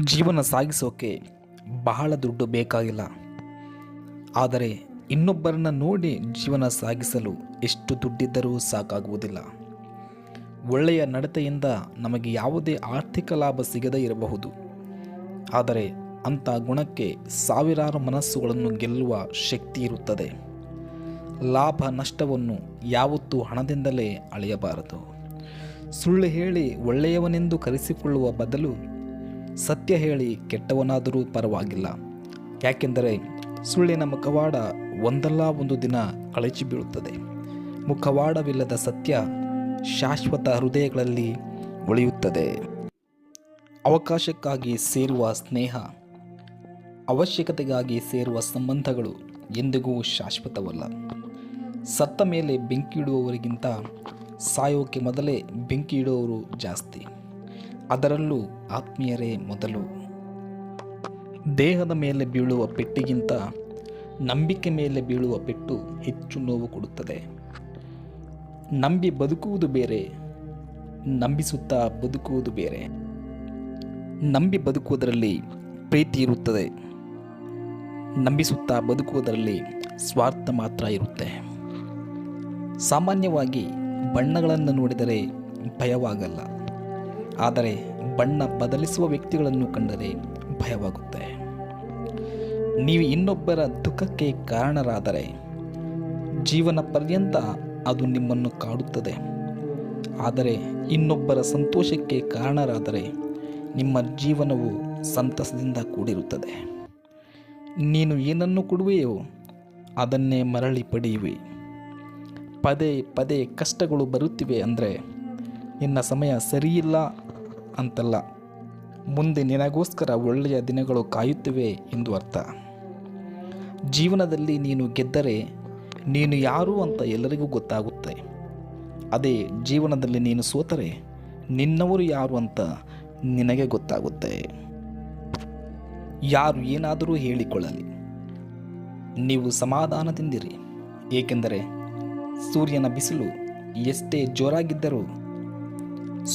ಜೀವನ ಸಾಗಿಸೋಕೆ ಬಹಳ ದುಡ್ಡು ಬೇಕಾಗಿಲ್ಲ. ಆದರೆ ಇನ್ನೊಬ್ಬರನ್ನು ನೋಡಿ ಜೀವನ ಸಾಗಿಸಲು ಎಷ್ಟು ದುಡ್ಡಿದ್ದರೂ ಸಾಕಾಗುವುದಿಲ್ಲ. ಒಳ್ಳೆಯ ನಡತೆಯಿಂದ ನಮಗೆ ಯಾವುದೇ ಆರ್ಥಿಕ ಲಾಭ ಸಿಗದೇ ಇರಬಹುದು. ಆದರೆ ಅಂಥ ಗುಣಕ್ಕೆ ಸಾವಿರಾರು ಮನಸ್ಸುಗಳನ್ನು ಗೆಲ್ಲುವ ಶಕ್ತಿ ಇರುತ್ತದೆ. ಲಾಭ ನಷ್ಟವನ್ನು ಯಾವತ್ತೂ ಹಣದಿಂದಲೇ ಅಳೆಯಬಾರದು. ಸುಳ್ಳು ಹೇಳಿ ಒಳ್ಳೆಯವನೆಂದು ಕರೆಸಿಕೊಳ್ಳುವ ಬದಲು ಸತ್ಯ ಹೇಳಿ ಕೆಟ್ಟವನಾದರೂ ಪರವಾಗಿಲ್ಲ. ಯಾಕೆಂದರೆ ಸುಳ್ಳಿನ ಮುಖವಾಡ ಒಂದಲ್ಲ ಒಂದು ದಿನ ಕಳಚಿ ಬೀಳುತ್ತದೆ. ಮುಖವಾಡವಿಲ್ಲದ ಸತ್ಯ ಶಾಶ್ವತ ಹೃದಯಗಳಲ್ಲಿ ಉಳಿಯುತ್ತದೆ. ಅವಕಾಶಕ್ಕಾಗಿ ಸೇರುವ ಸ್ನೇಹ, ಅವಶ್ಯಕತೆಗಾಗಿ ಸೇರುವ ಸಂಬಂಧಗಳು ಎಂದಿಗೂ ಶಾಶ್ವತವಲ್ಲ. ಸತ್ತ ಮೇಲೆ ಬೆಂಕಿ ಇಡುವವರಿಗಿಂತ ಸಾಯೋಕೆ ಮೊದಲೇ ಬೆಂಕಿ ಇಡುವವರು ಜಾಸ್ತಿ. ಅದರಲ್ಲೂ ಆತ್ಮೀಯರೇ ಮೊದಲು. ದೇಹದ ಮೇಲೆ ಬೀಳುವ ಪೆಟ್ಟಿಗಿಂತ ನಂಬಿಕೆ ಮೇಲೆ ಬೀಳುವ ಪೆಟ್ಟು ಹೆಚ್ಚು ನೋವು ಕೊಡುತ್ತದೆ. ನಂಬಿ ಬದುಕುವುದು ಬೇರೆ, ನಂಬಿಸುತ್ತಾ ಬದುಕುವುದು ಬೇರೆ. ನಂಬಿ ಬದುಕುವುದರಲ್ಲಿ ಪ್ರೀತಿ ಇರುತ್ತದೆ, ನಂಬಿಸುತ್ತಾ ಬದುಕುವುದರಲ್ಲಿ ಸ್ವಾರ್ಥ ಮಾತ್ರ ಇರುತ್ತೆ. ಸಾಮಾನ್ಯವಾಗಿ ಬಣ್ಣಗಳನ್ನು ನೋಡಿದರೆ ಭಯವಾಗಲ್ಲ, ಆದರೆ ಬಣ್ಣ ಬದಲಿಸುವ ವ್ಯಕ್ತಿಗಳನ್ನು ಕಂಡರೆ ಭಯವಾಗುತ್ತೆ. ನೀವು ಇನ್ನೊಬ್ಬರ ದುಃಖಕ್ಕೆ ಕಾರಣರಾದರೆ ಜೀವನ ಪರ್ಯಂತ ಅದು ನಿಮ್ಮನ್ನು ಕಾಡುತ್ತದೆ. ಆದರೆ ಇನ್ನೊಬ್ಬರ ಸಂತೋಷಕ್ಕೆ ಕಾರಣರಾದರೆ ನಿಮ್ಮ ಜೀವನವು ಸಂತಸದಿಂದ ಕೂಡಿರುತ್ತದೆ. ನೀನು ಏನನ್ನು ಕೊಡುವೆಯೋ ಅದನ್ನೇ ಮರಳಿ ಪಡೆಯುವೆ. ಪದೇ ಪದೇ ಕಷ್ಟಗಳು ಬರುತ್ತಿವೆ ಅಂದರೆ ನಿನ್ನ ಸಮಯ ಸರಿಯಿಲ್ಲ ಅಂತಲ್ಲ, ಮುಂದೆ ನಿನಗೋಸ್ಕರ ಒಳ್ಳೆಯ ದಿನಗಳು ಕಾಯುತ್ತಿವೆ ಎಂದು ಅರ್ಥ. ಜೀವನದಲ್ಲಿ ನೀನು ಗೆದ್ದರೆ ನೀನು ಯಾರು ಅಂತ ಎಲ್ಲರಿಗೂ ಗೊತ್ತಾಗುತ್ತೆ. ಅದೇ ಜೀವನದಲ್ಲಿ ನೀನು ಸೋತರೆ ನಿನ್ನವರು ಯಾರು ಅಂತ ನಿನಗೆ ಗೊತ್ತಾಗುತ್ತೆ. ಯಾರು ಏನಾದರೂ ಹೇಳಿಕೊಳ್ಳಲಿ, ನೀವು ಸಮಾಧಾನದಿಂದಿರಿ. ಏಕೆಂದರೆ ಸೂರ್ಯನ ಬಿಸಿಲು ಎಷ್ಟೇ ಜೋರಾಗಿದ್ದರೂ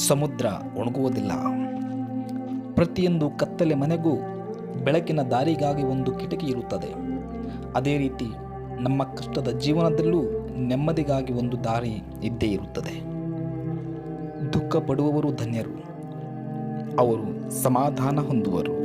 ಸಮುದ್ರ ಒಣಗುವುದಿಲ್ಲ. ಪ್ರತಿಯೊಂದು ಕತ್ತಲೆ ಮನೆಗೂ ಬೆಳಕಿನ ದಾರಿಗಾಗಿ ಒಂದು ಕಿಟಕಿ ಇರುತ್ತದೆ. ಅದೇ ರೀತಿ ನಮ್ಮ ಕಷ್ಟದ ಜೀವನದಲ್ಲೂ ನೆಮ್ಮದಿಗಾಗಿ ಒಂದು ದಾರಿ ಇದ್ದೇ ಇರುತ್ತದೆ. ದುಃಖ ಪಡುವವರು ಧನ್ಯರು, ಅವರು ಸಮಾಧಾನ ಹೊಂದುವರು.